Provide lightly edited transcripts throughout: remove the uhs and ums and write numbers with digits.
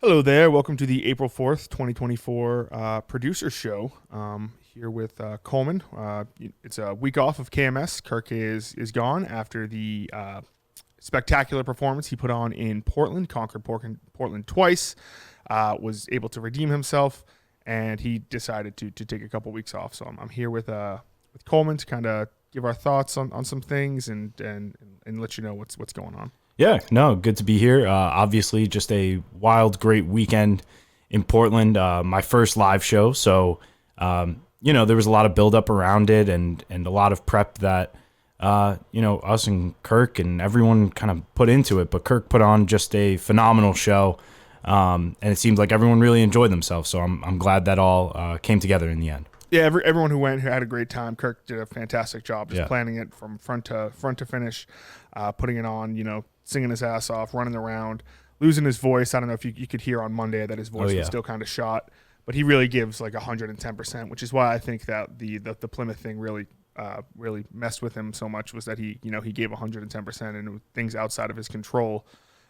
Hello there. Welcome to the April 4th, 2024 producer show. Here with Coleman. It's a week off of KMS. Kirk is gone after the spectacular performance he put on in Portland, conquered Portland twice, was able to redeem himself, and he decided to take a couple weeks off. So I'm here with Coleman to kind of give our thoughts on some things and let you know what's going on. Yeah, no, good to be here. Obviously, just a wild, great weekend in Portland. My first live show, so there was a lot of build-up around it and a lot of prep that us and Kirk and everyone kind of put into it. But Kirk put on just a phenomenal show, and it seemed like everyone really enjoyed themselves. So I'm glad that all came together in the end. Yeah, everyone who went had a great time. Kirk did a fantastic job just planning it from front to finish, putting it on, singing his ass off, running around, losing his voice. I don't know if you could hear on Monday that his voice was still kind of shot, but he really gives like 110%, which is why I think that the Plymouth thing really messed with him so much, was that he gave 110%, and it was things outside of his control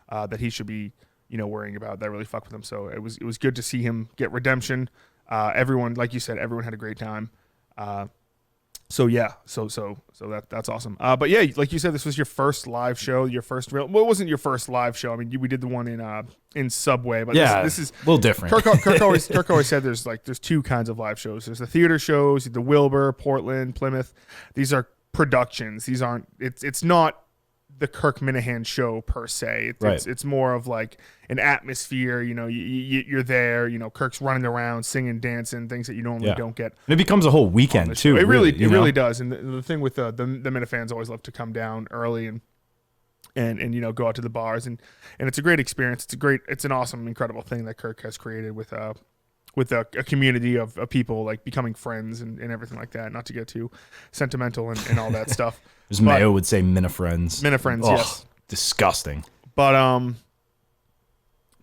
that he should be worrying about that really fucked with him. So it was good to see him get redemption. Everyone, like you said, everyone had a great time. So that's awesome. But yeah, like you said, this was your first live show, your first real. Well, it wasn't your first live show. I mean, we did the one in Subway, but this is a little different. Kirk always said there's two kinds of live shows. There's the theater shows, the Wilbur, Portland, Plymouth. These are productions. These aren't. It's not the Kirk Minahan show per se. It's more of like an atmosphere. You're there. Kirk's running around, singing, dancing, things that you normally don't get. And it becomes a whole weekend too. It really does. And the thing with the Minifans always love to come down early and go out to the bars, and it's a great experience. It's an awesome, incredible thing that Kirk has created with a community of people, like becoming friends and everything like that. Not to get too sentimental and all that stuff. As Mayo would say, Minifriends. Minifriends, yes. Disgusting. But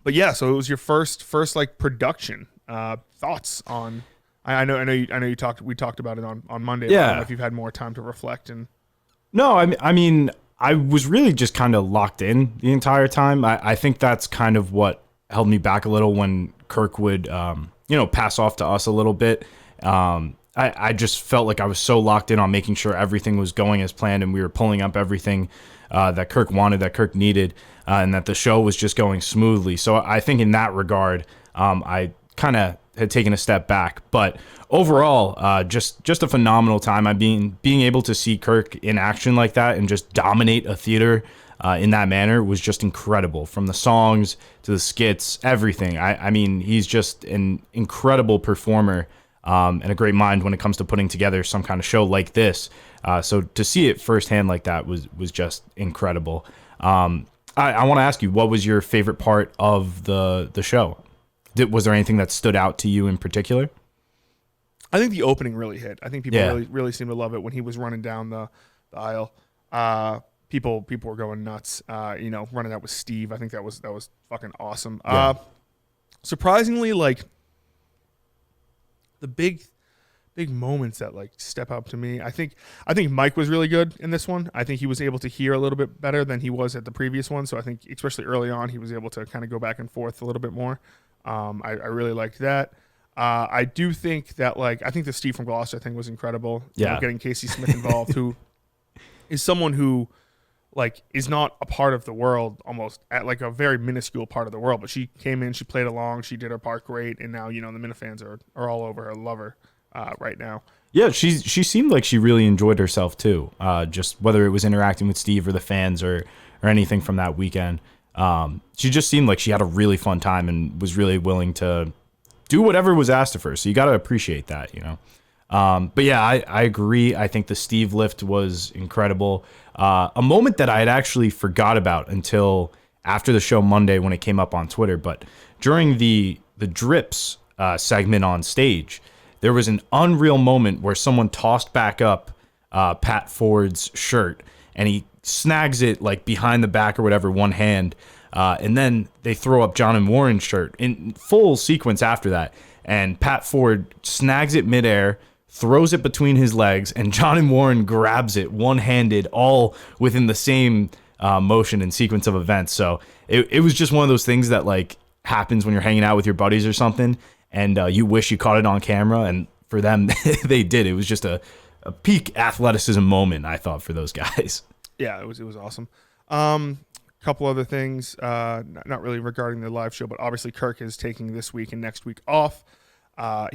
yeah. So it was your first like production. Thoughts on? I know you talked. We talked about it on Monday. Yeah. I don't know if you've had more time to reflect and. No, I mean, I was really just kind of locked in the entire time. I think that's kind of what held me back a little when Kirk would, pass off to us a little bit. I just felt like I was so locked in on making sure everything was going as planned, and we were pulling up everything that Kirk wanted, that Kirk needed, and that the show was just going smoothly. So I think in that regard, I kind of had taken a step back. But overall, just a phenomenal time. Being able to see Kirk in action like that and just dominate a theater in that manner was just incredible. From the songs to the skits, everything. I mean, he's just an incredible performer. And a great mind when it comes to putting together some kind of show like this. So to see it firsthand like that was just incredible. I want to ask you, what was your favorite part of the show? Was there anything that stood out to you in particular? I think the opening really hit. I think people really seemed to love it when he was running down the aisle. People were going nuts. Running out with Steve. I think that was fucking awesome. Yeah. Surprisingly, like, the big moments that like step up to me. I think Mike was really good in this one. I think he was able to hear a little bit better than he was at the previous one. So I think especially early on, he was able to kind of go back and forth a little bit more. I really liked that. I do think that I think the Steve from Gloucester thing was incredible. Yeah. Getting Casey Smith involved, who is someone who is not a part of the world, almost at like a very minuscule part of the world, but she came in, she played along, she did her part great, and now the Minifans are all over her, love her right now. Yeah, she seemed like she really enjoyed herself too. Just whether it was interacting with Steve or the fans or anything from that weekend, she just seemed like she had a really fun time and was really willing to do whatever was asked of her. So you got to appreciate that, But yeah, I agree. I think the Steve lift was incredible. A moment that I had actually forgot about until after the show Monday when it came up on Twitter. But during the drips segment on stage, there was an unreal moment where someone tossed back up Pat Ford's shirt, and he snags it like behind the back or whatever, one hand. And then they throw up John and Warren's shirt in full sequence after that. And Pat Ford snags it midair, throws it between his legs, and John and Warren grabs it one-handed, all within the same motion and sequence of events. So it was just one of those things that happens when you're hanging out with your buddies or something, and you wish you caught it on camera. And for them, they did. It was just a peak athleticism moment, I thought, for those guys. Yeah, it was awesome. Couple other things, not really regarding the live show, but obviously Kirk is taking this week and next week off. I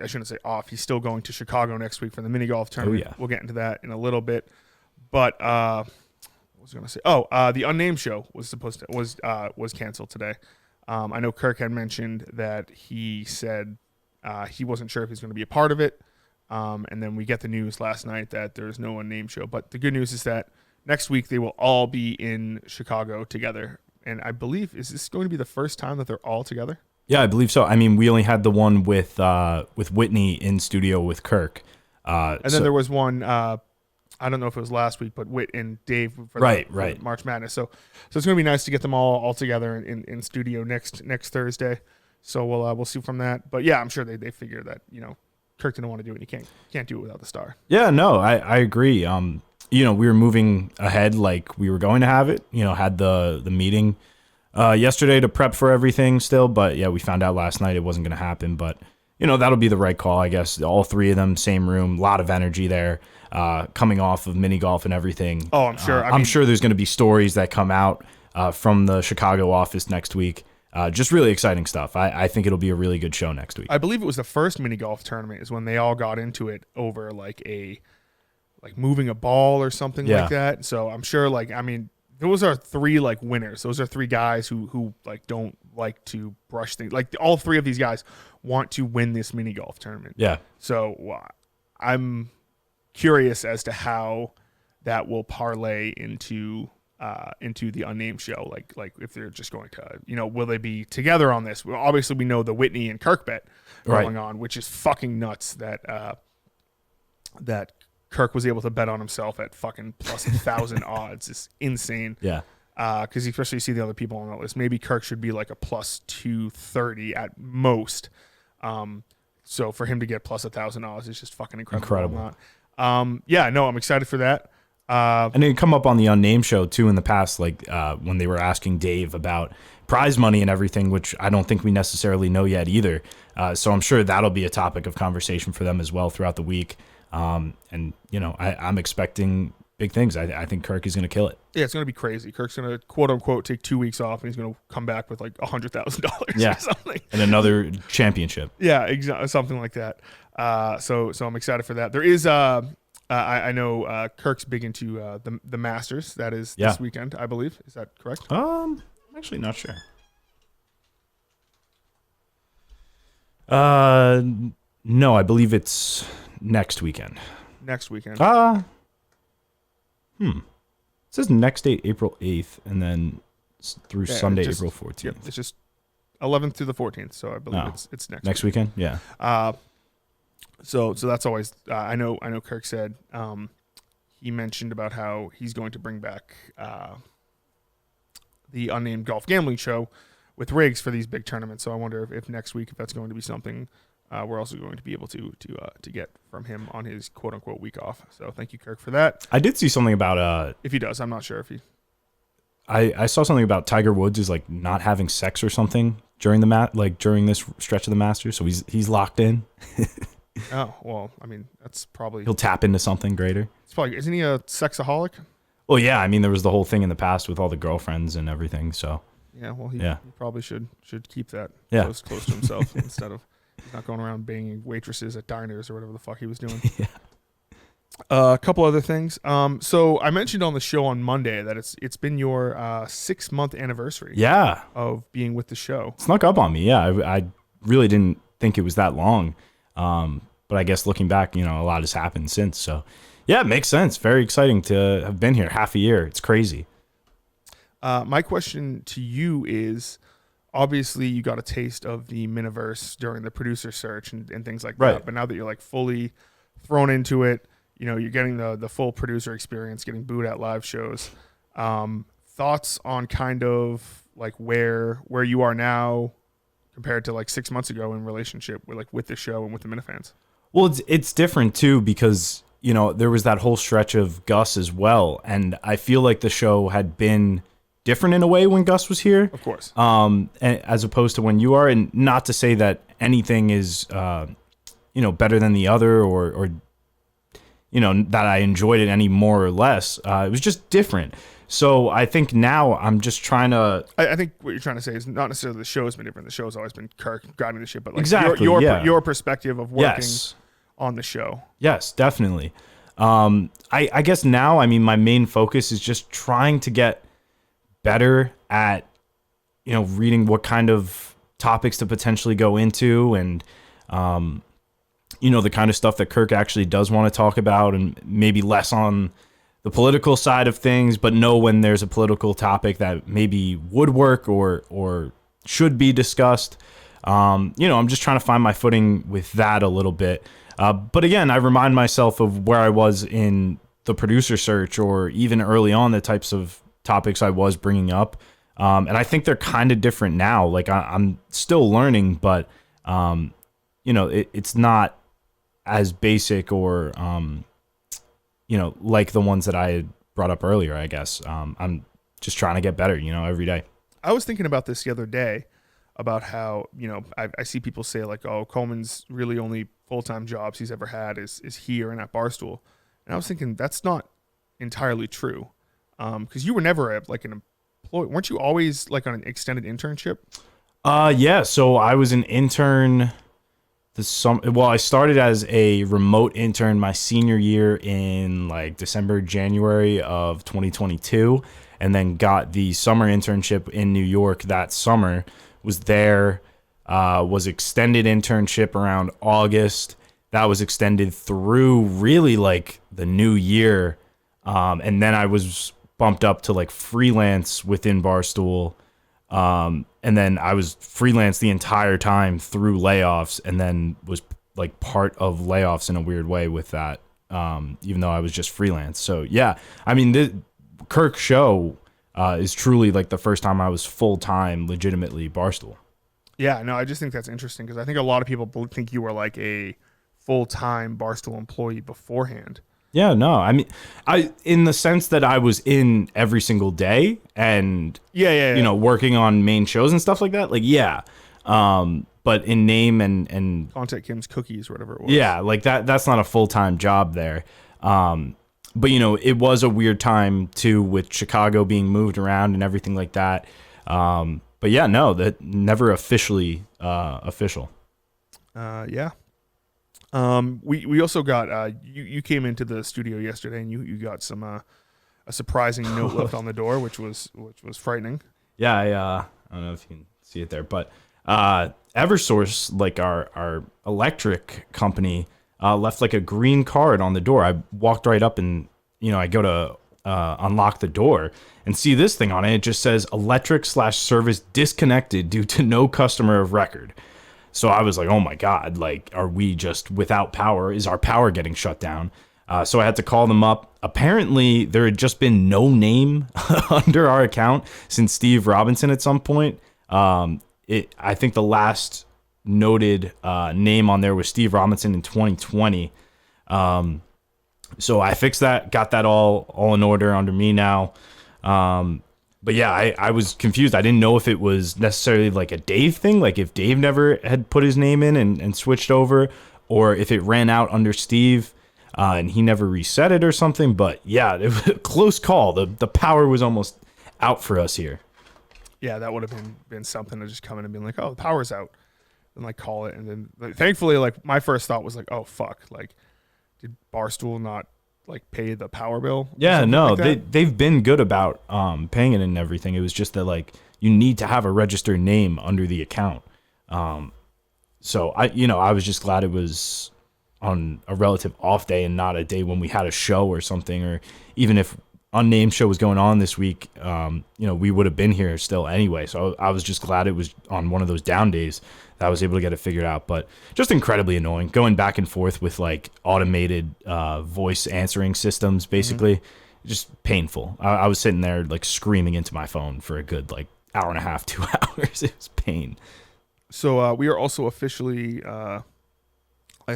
shouldn't say off. He's still going to Chicago next week for the mini golf tournament. Oh, yeah. We'll get into that in a little bit. But what was I going to say? The unnamed show was canceled today. I know Kirk had mentioned that he said he wasn't sure if he's going to be a part of it. And then we get the news last night that there's no unnamed show. But the good news is that next week they will all be in Chicago together. And I believe, is this going to be the first time that they're all together? Yeah, I believe so. I mean, we only had the one with Whitney in studio with Kirk. And then there was one, I don't know if it was last week, but Whit and Dave for right. March Madness. So it's going to be nice to get them all together in studio next Thursday. So we'll see from that. But yeah, I'm sure they figure that, Kirk didn't want to do it. You can't do it without the star. Yeah, no, I agree. We were moving ahead like we were going to have it. Had the meeting yesterday to prep for everything still, but yeah, we found out last night it wasn't going to happen. But that'll be the right call, I guess. All three of them, same room, a lot of energy there, coming off of mini golf and everything. Oh, I'm sure. I'm sure there's going to be stories that come out from the Chicago office next week. Just really exciting stuff. I think it'll be a really good show next week. I believe it was the first mini golf tournament is when they all got into it over like moving a ball or something like that. So I'm sure those are three winners. Those are three guys who don't like to brush things. All three of these guys want to win this mini golf tournament. Yeah. So I'm curious as to how that will parlay into the unnamed show. Like if they're just going to, will they be together on this? Well, obviously we know the Whitney and Kirk bet going on, which is fucking nuts that Kirk was able to bet on himself at fucking plus 1,000 odds. It's insane. Yeah. Because especially you see the other people on that list. Maybe Kirk should be like a plus 230 at most. So for him to get plus 1,000 odds is just fucking incredible. Yeah, no, I'm excited for that. And it come up on the unnamed show too in the past, when they were asking Dave about prize money and everything, which I don't think we necessarily know yet either. So I'm sure that'll be a topic of conversation for them as well throughout the week. I'm expecting big things. I think Kirk is going to kill it. Yeah, it's going to be crazy. Kirk's going to quote unquote take 2 weeks off, and he's going to come back with like $100,000 or something, and another championship. Yeah, exactly, something like that. So I'm excited for that. There is I know Kirk's big into the Masters. That is this weekend, I believe. Is that correct? I'm actually not sure. No, I believe it's next weekend. Next weekend. It says next date April 8th, and then through Sunday April 14th. Yep, it's just 11th to the 14th. So I believe it's next weekend. Yeah. So that's always I know Kirk said he mentioned about how he's going to bring back the unnamed golf gambling show with rigs for these big tournaments. So I wonder if next week, if that's going to be something we're also going to be able to get from him on his quote unquote week off. So thank you, Kirk, for that. I did see something about if he does, I'm not sure if he. I saw something about Tiger Woods is like not having sex or something during during this stretch of the Masters. So he's locked in. Oh, well, I mean, that's probably... He'll tap into something greater. Isn't he a sexaholic? Well, yeah. I mean, there was the whole thing in the past with all the girlfriends and everything, so... Yeah, well, he probably should keep that close to himself instead of not going around banging waitresses at diners or whatever the fuck he was doing. Yeah. A couple other things. So I mentioned on the show on Monday that it's been your 6-month anniversary. Yeah. Of being with the show. It snuck up on me. Yeah, I really didn't think it was that long. But I guess looking back, a lot has happened since. So, yeah, it makes sense. Very exciting to have been here half a year. It's crazy. My question to you is, obviously you got a taste of the Miniverse during the producer search and things like that. But now that you're like fully thrown into it, you're getting the full producer experience, getting booed at live shows. Thoughts on kind of like where you are now compared to like 6 months ago in relationship with the show and with the Minifans? Well, it's different too because, there was that whole stretch of Gus as well. And I feel like the show had been different in a way when Gus was here. Of course. As opposed to when you are, and not to say that anything is, better than the other or that I enjoyed it any more or less. It was just different. So I think now I'm just trying to. I think what you're trying to say is not necessarily the show's been different. The show's always been Kirk guiding the ship, but like exactly, your perspective of working on the show. Yes, definitely. I guess now, I mean, my main focus is just trying to get better at, reading what kind of topics to potentially go into and, the kind of stuff that Kirk actually does want to talk about, and maybe less on the political side of things, but know when there's a political topic that maybe would work or should be discussed. I'm just trying to find my footing with that a little bit. But again, I remind myself of where I was in the producer search, or even early on, the types of topics I was bringing up. And I think they're kind of different now. Like I'm still learning, but, it's not as basic or, like the ones that I had brought up earlier, I guess. I'm just trying to get better, every day. I was thinking about this the other day about how, I see people say like, oh, Coleman's really only full-time jobs he's ever had is here and at Barstool. And I was thinking that's not entirely true. Because you were never an employee. Weren't you always like on an extended internship? Yeah. So I was an intern I started as a remote intern my senior year in like December, January of 2022, and then got the summer internship in New York that summer. Was there, was extended internship around August. That was extended through really like the new year. And then I was bumped up to like freelance within Barstool. And then I was freelance the entire time through layoffs, and then was like part of layoffs in a weird way with that, even though I was just freelance. So yeah, I mean, the Kirk show is truly like the first time I was full-time, legitimately Barstool. Yeah, no, I just think that's interesting because I think a lot of people think you were like a full-time Barstool employee beforehand. Yeah, no, I mean, in the sense that I was in every single day and working on main shows and stuff like that. Like, yeah. But in name and Contact Kim's Cookies or whatever it was. Yeah, like that's not a full-time job there. But it was a weird time too with Chicago being moved around and everything like that. But yeah, no, that never officially official. Yeah. We also got you came into the studio yesterday and you got some a surprising note left on the door, which was frightening. Yeah, I don't know if you can see it there, but Eversource, like our electric company, left like a green card on the door. I walked right up and I go to unlock the door and see this thing on it. It just says electric/service disconnected due to no customer of record. So I was like, oh my God, like, are we just without power? Is our power getting shut down? So I had to call them up. Apparently, there had just been no name under our account since Steve Robinson at some point. I think the last noted name on there was Steve Robinson in 2020. So I fixed that, got that all in order under me now. But yeah, I was confused. I didn't know if it was necessarily like a Dave thing, like if Dave never had put his name in and switched over, or if it ran out under Steve and he never reset it or something. But yeah, it was a close call. The power was almost out for us here. Yeah, that would have been something to just come in and be like, oh, the power's out, and like call it. And then like, thankfully, like my first thought was like, oh fuck, like did Barstool not like pay the power bill? Yeah, no, they've been good about paying it and everything. It was just that like you need to have a registered name under the account. So I was just glad it was on a relative off day and not a day when we had a show or something, or even if unnamed show was going on this week, we would have been here still anyway. So I was just glad it was on one of those down days that I was able to get it figured out. But just incredibly annoying going back and forth with like automated voice answering systems, basically. Just painful. I was sitting there like screaming into my phone for a good like hour and a half, 2 hours. It was pain. So we are also officially, I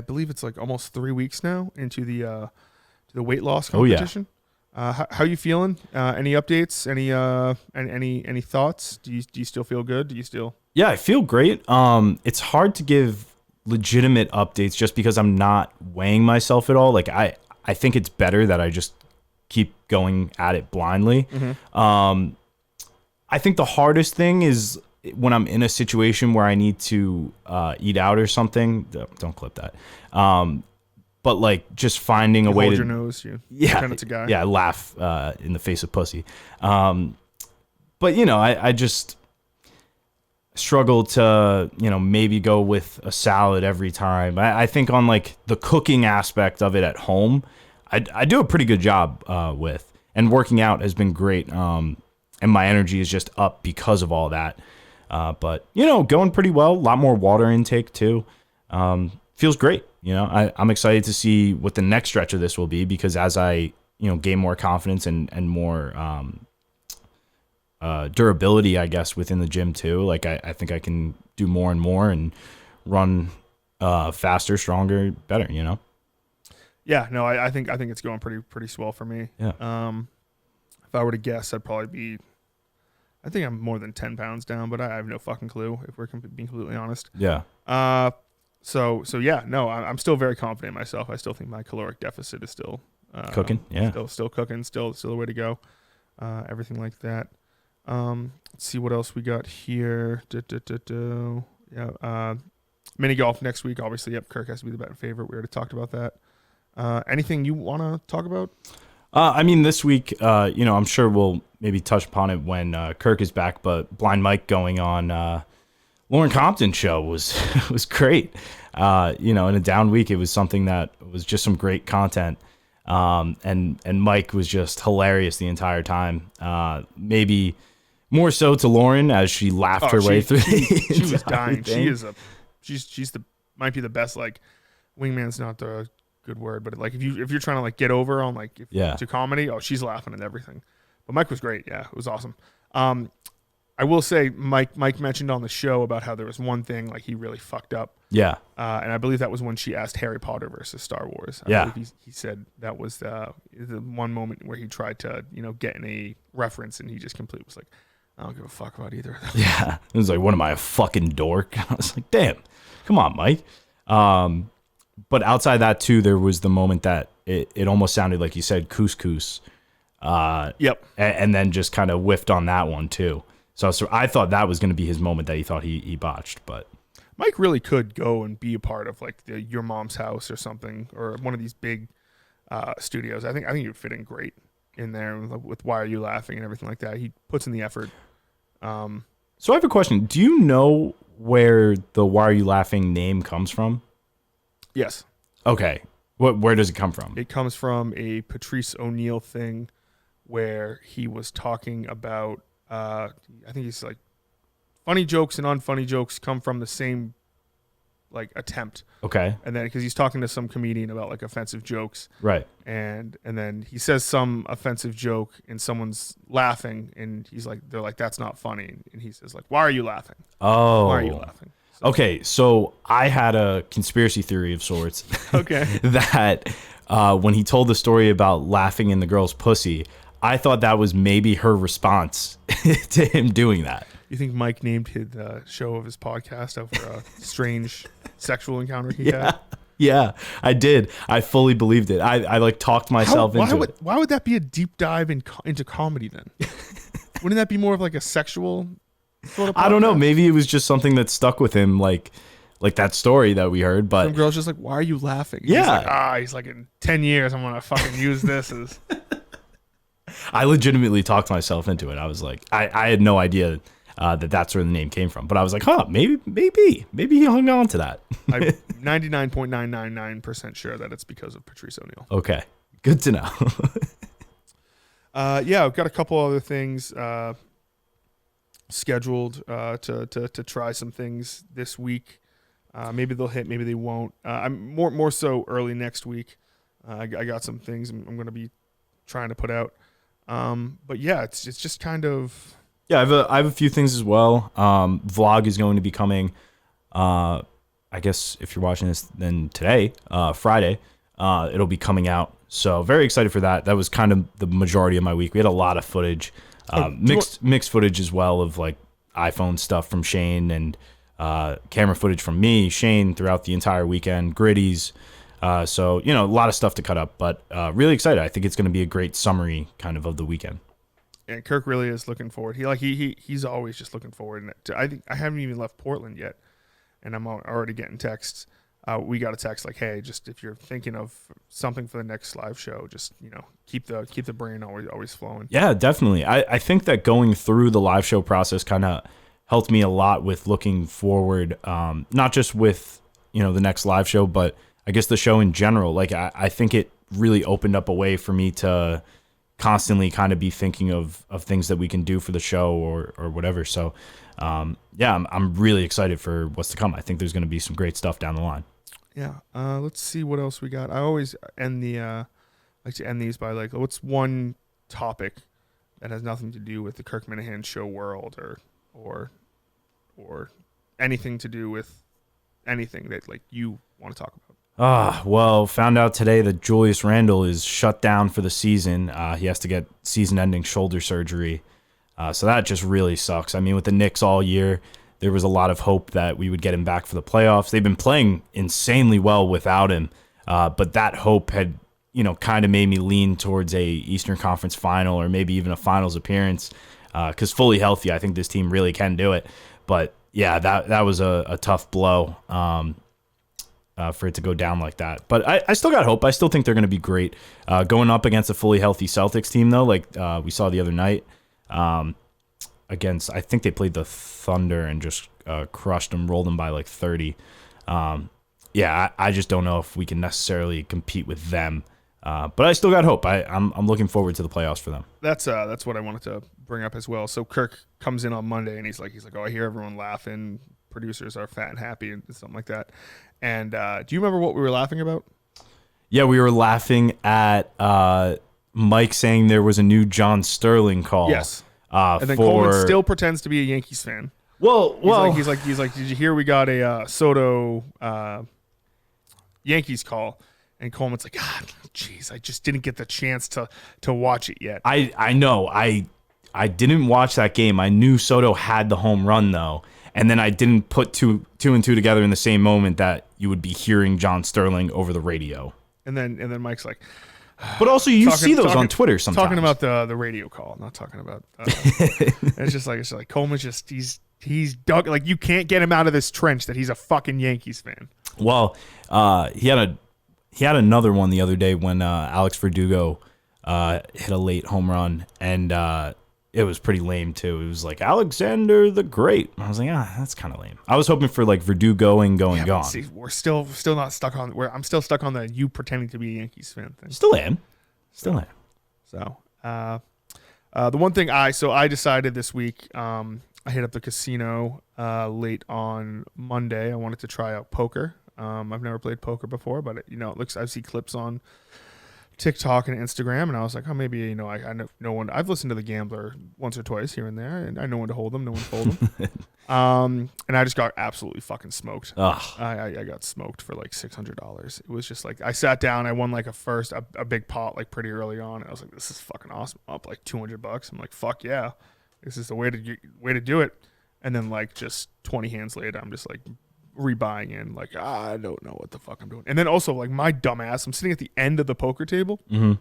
believe it's like almost 3 weeks now into the weight loss competition. Oh, yeah. How you feeling? Any updates? Any thoughts? Do you still feel good? Do you still? Yeah, I feel great. It's hard to give legitimate updates just because I'm not weighing myself at all. Like I think it's better that I just keep going at it blindly. I think the hardest thing is when I'm in a situation where I need to eat out or something. Don't clip that. But like just finding a way hold to your nose. You yeah, it's a guy. yeah, laugh in the face of pussy. But you know, I just struggle to, you know, maybe go with a salad every time. I think on like the cooking aspect of it at home, I do a pretty good job with, and working out has been great. And my energy is just up because of all that. But you know, going pretty well. A lot more water intake too. Feels great. You know, I'm excited to see what the next stretch of this will be, because as I, you know, gain more confidence and more durability, I guess, within the gym too. Like I think I can do more and more and run faster, stronger, better, you know? Yeah, no, I think it's going pretty swell for me. Yeah. If I were to guess, I'd probably be, I think I'm more than 10 pounds down, but I have no fucking clue if we're being completely honest. Yeah. So yeah, no, I'm still very confident in myself. I still think my caloric deficit is still Cooking. Yeah. Still cooking. Still the way to go. Everything like that. Let's see what else we got here. Yeah. Mini golf next week. Obviously, yep. Kirk has to be the betting favorite. We already talked about that. Anything you want to talk about? I mean, this week, you know, I'm sure we'll maybe touch upon it when Kirk is back, but Blind Mike going on Lauren Compton's show was was great. You know, in a down week, it was something that was just some great content. And Mike was just hilarious the entire time. Maybe more so to Lauren as she laughed her way through. She was dying. She's might be the best. Like, wingman's not the good word, but like if you're trying to like get over on like to comedy, she's laughing at everything. But Mike was great. Yeah, it was awesome. I will say Mike mentioned on the show about how there was one thing like he really fucked up. Yeah. And I believe that was when she asked Harry Potter versus Star Wars. I believe he said that was the one moment where he tried to, you know, get in a reference and he just completely was like, I don't give a fuck about either of them. Yeah. It was like, what am I, a fucking dork? I was like, damn, come on, Mike. But outside that too, there was the moment that it almost sounded like you said couscous. Yep. And then just kind of whiffed on that one too. So I thought that was going to be his moment that he thought he botched, but Mike really could go and be a part of like Your Mom's House or something, or one of these big studios. I think he would fit in great in there with Why Are You Laughing and everything like that. He puts in the effort. So I have a question. Do you know where the Why Are You Laughing name comes from? Yes. Okay. Where does it come from? It comes from a Patrice O'Neill thing where he was talking about, I think he's like, funny jokes and unfunny jokes come from the same like attempt. Okay. And then because he's talking to some comedian about like offensive jokes. Right. And then he says some offensive joke and someone's laughing and he's like, they're like, that's not funny. And he says like, why are you laughing? Oh. Why are you laughing? So, okay. So I had a conspiracy theory of sorts. Okay. That when he told the story about laughing in the girl's pussy, I thought that was maybe her response to him doing that. You think Mike named the show of his podcast over a strange sexual encounter he had? Yeah, I did. I fully believed it. I like talked myself into it. Why would that be a deep dive into comedy then? Wouldn't that be more of like a sexual sort of podcast? I don't know. Maybe it was just something that stuck with him, like that story that we heard. But some girl's just like, why are you laughing? Yeah. He's like, in 10 years, I'm going to fucking use this as... I legitimately talked myself into it. I was like, I had no idea that's where the name came from. But I was like, maybe he hung on to that. I'm 99.999% sure that it's because of Patrice O'Neill. Okay, good to know. Yeah, I've got a couple other things scheduled to try some things this week. Maybe they'll hit, maybe they won't. I'm more so early next week. I got some things I'm going to be trying to put out. But yeah, it's just kind of... Yeah, I have a few things as well. Vlog is going to be coming, I guess if you're watching this, then today, Friday. It'll be coming out. So very excited for that. That was kind of the majority of my week. We had a lot of footage, mixed footage as well of like iPhone stuff from Shane and camera footage from me, Shane throughout the entire weekend, Gritties. So, a lot of stuff to cut up, but really excited. I think it's going to be a great summary kind of the weekend. And Kirk really is looking forward. He's always just looking forward. And I think I haven't even left Portland yet, and I'm already getting texts. We got a text like, "Hey, just if you're thinking of something for the next live show, just keep the brain always flowing." Yeah, definitely. I think that going through the live show process kind of helped me a lot with looking forward, not just with the next live show, but I guess the show in general. Like I think it really opened up a way for me to constantly kind of be thinking of things that we can do for the show or whatever. So I'm really excited for what's to come. I think there's going to be some great stuff down the line. Yeah. Let's see what else we got. I always end like to end these by like, what's one topic that has nothing to do with the Kirk Minahan show world or anything to do with anything that like you want to talk about. Well, found out today that Julius Randle is shut down for the season. He has to get season-ending shoulder surgery. So that just really sucks. I mean, with the Knicks all year, there was a lot of hope that we would get him back for the playoffs. They've been playing insanely well without him, but that hope had, kind of made me lean towards a Eastern Conference final or maybe even a finals appearance. Because fully healthy, I think this team really can do it. But yeah, that was a tough blow. For it to go down like that. But I still got hope. I still think they're going to be great. Going up against a fully healthy Celtics team, though, like we saw the other night, I think they played the Thunder and just crushed them, rolled them by like 30. I just don't know if we can necessarily compete with them. But I still got hope. I'm looking forward to the playoffs for them. That's what I wanted to bring up as well. So Kirk comes in on Monday and he's like, oh, I hear everyone laughing. Producers are fat and happy and something like that. And do you remember what we were laughing about? Yeah, we were laughing at Mike saying there was a new John Sterling call. Yes. And then Coleman still pretends to be a Yankees fan. He's like, did you hear we got a Soto Yankees call? And Coleman's like, jeez, I just didn't get the chance to watch it yet. I know. I didn't watch that game. I knew Soto had the home run though. And then I didn't put two and two together in the same moment that you would be hearing John Sterling over the radio. And then Mike's like, but also you see those on Twitter sometimes. Talking about the radio call, not talking about. It's just like Coleman's just he's dug, like you can't get him out of this trench that he's a fucking Yankees fan. Well, he had another one the other day when Alex Verdugo hit a late home run and. It was pretty lame too. It was like Alexander the Great. I was like, that's kind of lame. I was hoping for like Verdugo gone. See, we're still not stuck on. I'm still stuck on the you pretending to be a Yankees fan thing. Still am. So, the one thing I decided this week, I hit up the casino late on Monday. I wanted to try out poker. I've never played poker before, but I see clips on TikTok and Instagram, and I was like, maybe I know no one. I've listened to The Gambler once or twice here and there, and I know when to hold them, no one fold them. And I just got absolutely fucking smoked. I got smoked for like $600. It was just like I sat down, I won like a big pot like pretty early on, and I was like, this is fucking awesome. I'm up like $200. I'm like, fuck yeah, this is the way to do it. And then like just 20 hands later, I'm just like rebuying in, like I don't know what the fuck I'm doing. And then also like my dumbass, I'm sitting at the end of the poker table, and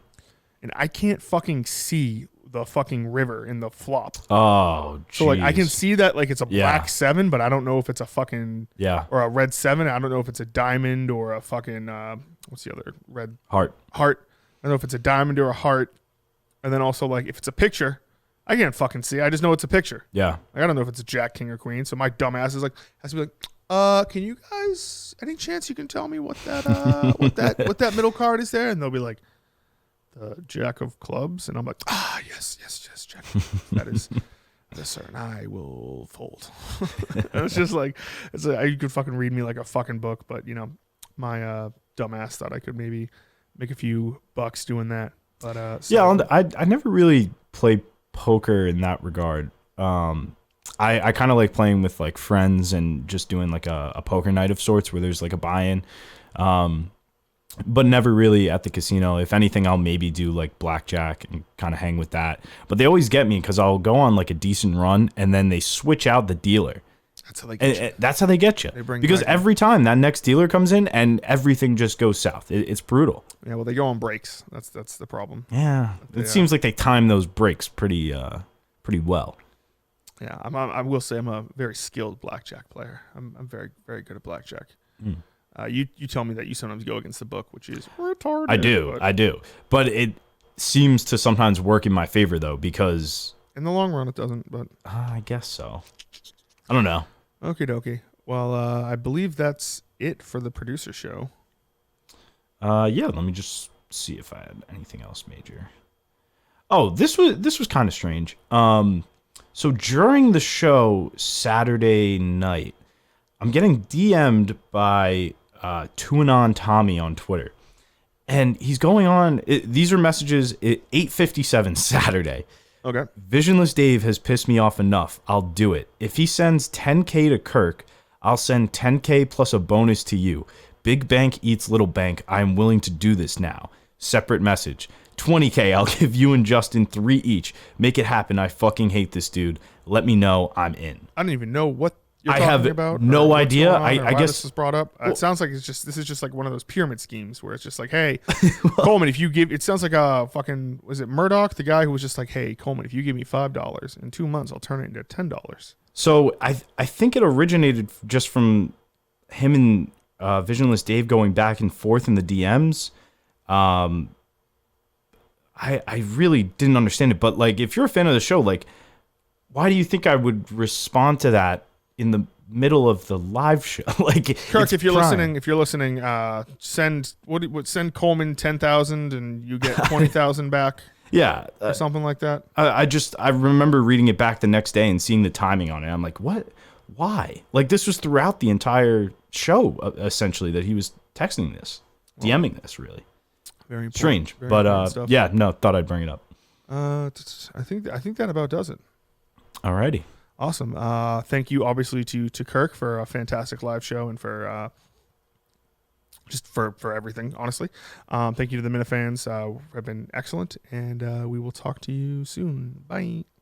I can't fucking see the fucking river in the flop. Oh, geez. So like I can see that like it's a black 7, but I don't know if it's a fucking or a red 7. I don't know if it's a diamond or a fucking what's the other red heart. I don't know if it's a diamond or a heart. And then also like if it's a picture, I can't fucking see. I just know it's a picture. Yeah. Like, I don't know if it's a jack, king, or queen. So my dumbass is like has to be like, can you guys, any chance you can tell me what that what that middle card is there? And they'll be like, the jack of clubs. And I'm like, yes, jack. That is, sir, and I will fold. It's just like, you could fucking read me like a fucking book, but my dumbass thought I could maybe make a few bucks doing that. But I never really played poker in that regard. I kind of like playing with like friends and just doing like a poker night of sorts where there's like a buy-in. but never really at the casino. If anything, I'll maybe do like blackjack and kind of hang with that. But they always get me because I'll go on like a decent run and then they switch out the dealer. That's how they get you. That's how they get you. Because every time that next dealer comes in and everything just goes south. It's brutal. Yeah, well, they go on breaks. That's the problem. Yeah, it seems like they time those breaks pretty well. Yeah, I will say I'm a very skilled blackjack player. I'm very, very good at blackjack. Mm. You tell me that you sometimes go against the book, which is retarded. I do. But it seems to sometimes work in my favor, though, because... In the long run, it doesn't, but... I guess so. I don't know. Okie dokie. Well, I believe that's it for the producer show. Yeah, let me just see if I had anything else major. Oh, this was kind of strange. So during the show Saturday night, I'm getting DM'd by Tuanon Tommy on Twitter. And he's going on, these are messages at 8:57 Saturday. Okay. Visionless Dave has pissed me off enough. I'll do it. If he sends 10K to Kirk, I'll send 10K plus a bonus to you. Big bank eats little bank. I'm willing to do this now. Separate message. 20K, I'll give you and Justin 3 each. Make it happen. I fucking hate this dude. Let me know. I'm in. I don't even know what you're talking about. No idea. I guess this was brought up. It sounds like this is just like one of those pyramid schemes where it's just like, hey, Coleman, if you give, it sounds like a fucking, was it Murdoch, the guy who was just like, hey, Coleman, if you give me $5 in 2 months, I'll turn it into $10. So I think it originated just from him and Visionless Dave going back and forth in the DMs. I really didn't understand it, but like, if you're a fan of the show, like, why do you think I would respond to that in the middle of the live show? Like, Kirk, if you're listening, send Coleman 10,000 and you get 20,000 back. Yeah, or something like that. I remember reading it back the next day and seeing the timing on it. I'm like, what? Why? Like, this was throughout the entire show, essentially, that he was texting this, DMing this, really. Very important, strange, very but yeah, no, thought I'd bring it up. I think that about does it. Alrighty, awesome. Thank you, obviously, to Kirk for a fantastic live show and for just for everything. Honestly, thank you to the Minifans. Have been excellent, and we will talk to you soon. Bye.